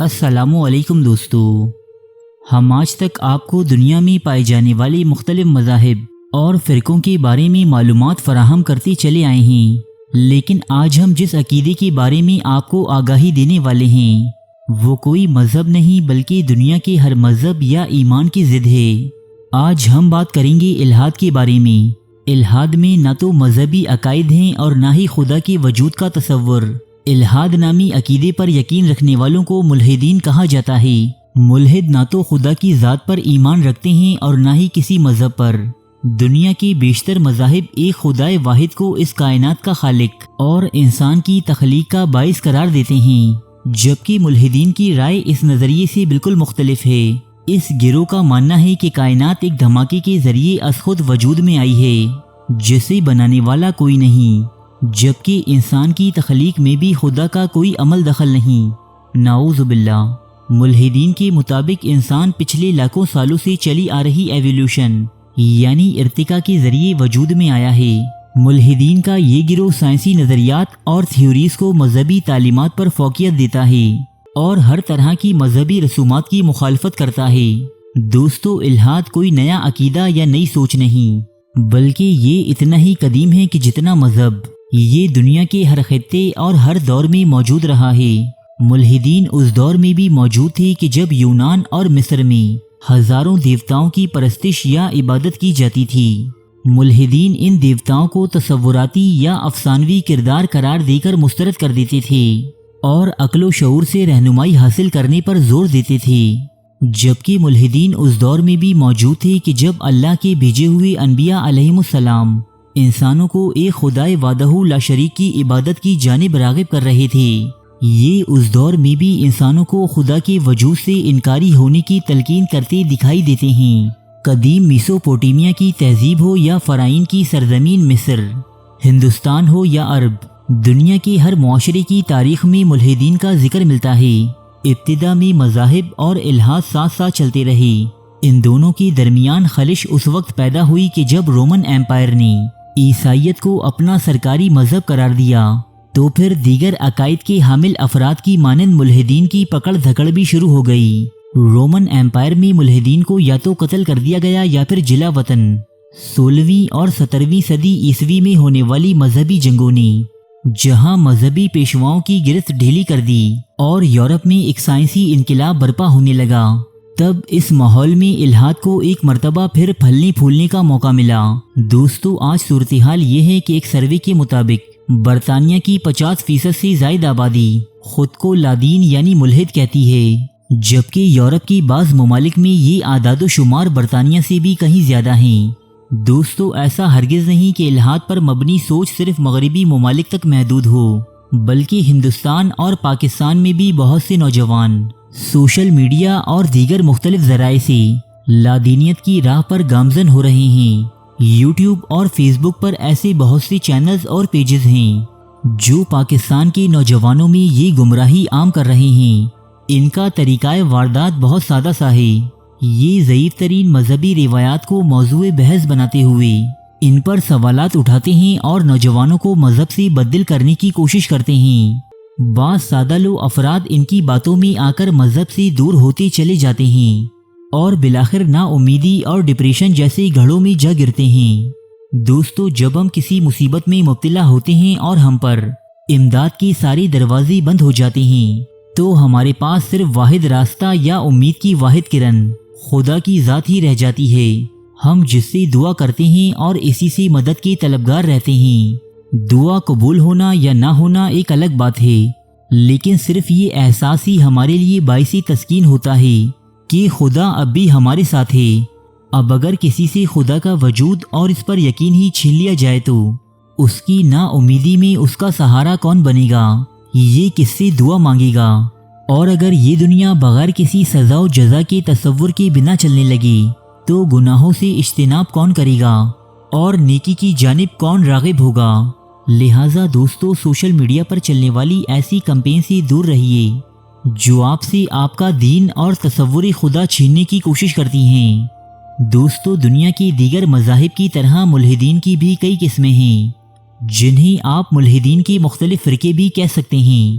السلام علیکم دوستو، ہم آج تک آپ کو دنیا میں پائے جانے والے مختلف مذاہب اور فرقوں کے بارے میں معلومات فراہم کرتے چلے آئے ہیں، لیکن آج ہم جس عقیدے کے بارے میں آپ کو آگاہی دینے والے ہیں وہ کوئی مذہب نہیں بلکہ دنیا کے ہر مذہب یا ایمان کی ضد ہے۔ آج ہم بات کریں گے الحاد کے بارے میں۔ الحاد میں نہ تو مذہبی عقائد ہیں اور نہ ہی خدا کے وجود کا تصور۔ الحاد نامی عقیدے پر یقین رکھنے والوں کو ملحدین کہا جاتا ہے۔ ملحد نہ تو خدا کی ذات پر ایمان رکھتے ہیں اور نہ ہی کسی مذہب پر۔ دنیا کے بیشتر مذاہب ایک خدائے واحد کو اس کائنات کا خالق اور انسان کی تخلیق کا باعث قرار دیتے ہیں، جبکہ ملحدین کی رائے اس نظریے سے بالکل مختلف ہے۔ اس گروہ کا ماننا ہے کہ کائنات ایک دھماکے کے ذریعے از خود وجود میں آئی ہے جسے بنانے والا کوئی نہیں، جبکہ انسان کی تخلیق میں بھی خدا کا کوئی عمل دخل نہیں۔ نعوذ باللہ۔ ملحدین کے مطابق انسان پچھلے لاکھوں سالوں سے چلی آ رہی ایولیوشن یعنی ارتقاء کے ذریعے وجود میں آیا ہے۔ ملحدین کا یہ گروہ سائنسی نظریات اور تھیوریز کو مذہبی تعلیمات پر فوقیت دیتا ہے اور ہر طرح کی مذہبی رسومات کی مخالفت کرتا ہے۔ دوستو، الحاد کوئی نیا عقیدہ یا نئی سوچ نہیں، بلکہ یہ اتنا ہی قدیم ہے کہ جتنا مذہب۔ یہ دنیا کے ہر خطے اور ہر دور میں موجود رہا ہے۔ ملحدین اس دور میں بھی موجود تھے کہ جب یونان اور مصر میں ہزاروں دیوتاؤں کی پرستش یا عبادت کی جاتی تھی۔ ملحدین ان دیوتاؤں کو تصوراتی یا افسانوی کردار قرار دے کر مسترد کر دیتے تھے اور عقل و شعور سے رہنمائی حاصل کرنے پر زور دیتے تھے، جبکہ ملحدین اس دور میں بھی موجود تھے کہ جب اللہ کے بھیجے ہوئے انبیاء علیہم السلام انسانوں کو ایک خدائے وحدہ لا شریک کی عبادت کی جانب راغب کر رہے تھے۔ یہ اس دور میں بھی انسانوں کو خدا کے وجود سے انکاری ہونے کی تلقین کرتے دکھائی دیتے ہیں۔ قدیم میسوپوٹیمیا کی تہذیب ہو یا فرعون کی سرزمین مصر، ہندوستان ہو یا عرب، دنیا کے ہر معاشرے کی تاریخ میں ملحدین کا ذکر ملتا ہے۔ ابتدا میں مذاہب اور الحاد ساتھ ساتھ چلتے رہے۔ ان دونوں کے درمیان خلش اس وقت پیدا ہوئی کہ جب رومن ایمپائر نے عیسائیت کو اپنا سرکاری مذہب قرار دیا تو پھر دیگر عقائد کے حامل افراد کی مانند ملحدین کی پکڑ دھکڑ بھی شروع ہو گئی۔ رومن ایمپائر میں ملحدین کو یا تو قتل کر دیا گیا یا پھر جلا وطن۔ 16ویں اور 17ویں صدی عیسوی میں ہونے والی مذہبی جنگوں نے جہاں مذہبی پیشواؤں کی گرفت ڈھیلی کر دی اور یورپ میں ایک سائنسی انقلاب برپا ہونے لگا، تب اس ماحول میں الحاد کو ایک مرتبہ پھر پھلنے پھولنے کا موقع ملا۔ دوستو، آج صورتحال یہ ہے کہ ایک سروے کے مطابق برطانیہ کی 50% سے زائد آبادی خود کو لادین یعنی ملحد کہتی ہے، جبکہ یورپ کی بعض ممالک میں یہ اعداد و شمار برطانیہ سے بھی کہیں زیادہ ہیں۔ دوستو، ایسا ہرگز نہیں کہ الحاد پر مبنی سوچ صرف مغربی ممالک تک محدود ہو، بلکہ ہندوستان اور پاکستان میں بھی بہت سے نوجوان سوشل میڈیا اور دیگر مختلف ذرائع سے لادینیت کی راہ پر گامزن ہو رہے ہیں۔ یوٹیوب اور فیس بک پر ایسے بہت سے چینلز اور پیجز ہیں جو پاکستان کے نوجوانوں میں یہ گمراہی عام کر رہے ہیں۔ ان کا طریقہ واردات بہت سادہ سا ہے۔ یہ ضعیف ترین مذہبی روایات کو موضوع بحث بناتے ہوئے ان پر سوالات اٹھاتے ہیں اور نوجوانوں کو مذہب سے بدل کرنے کی کوشش کرتے ہیں۔ بعض سادہ لو افراد ان کی باتوں میں آ کر مذہب سے دور ہوتے چلے جاتے ہیں اور بالآخر نا امیدی اور ڈپریشن جیسے گڑھوں میں جا گرتے ہیں۔ دوستو، جب ہم کسی مصیبت میں مبتلا ہوتے ہیں اور ہم پر امداد کے سارے دروازے بند ہو جاتے ہیں تو ہمارے پاس صرف واحد راستہ یا امید کی واحد کرن خدا کی ذات ہی رہ جاتی ہے۔ ہم جس سے دعا کرتے ہیں اور اسی سے مدد کے طلبگار رہتے ہیں۔ دعا قبول ہونا یا نہ ہونا ایک الگ بات ہے، لیکن صرف یہ احساس ہی ہمارے لیے باعث تسکین ہوتا ہے کہ خدا اب بھی ہمارے ساتھ ہے۔ اب اگر کسی سے خدا کا وجود اور اس پر یقین ہی چھین لیا جائے تو اس کی نا امیدی میں اس کا سہارا کون بنے گا؟ یہ کس سے دعا مانگے گا؟ اور اگر یہ دنیا بغیر کسی سزا و جزا کے تصور کے بنا چلنے لگی تو گناہوں سے اجتناب کون کرے گا اور نیکی کی جانب کون راغب ہوگا؟ لہٰذا دوستو، سوشل میڈیا پر چلنے والی ایسی کمپین سے دور رہیے جو آپ سے آپ کا دین اور تصور خدا چھیننے کی کوشش کرتی ہیں۔ دوستو، دنیا کے دیگر مذاہب کی طرح ملحدین کی بھی کئی قسمیں ہیں جنہیں آپ ملحدین کے مختلف فرقے بھی کہہ سکتے ہیں۔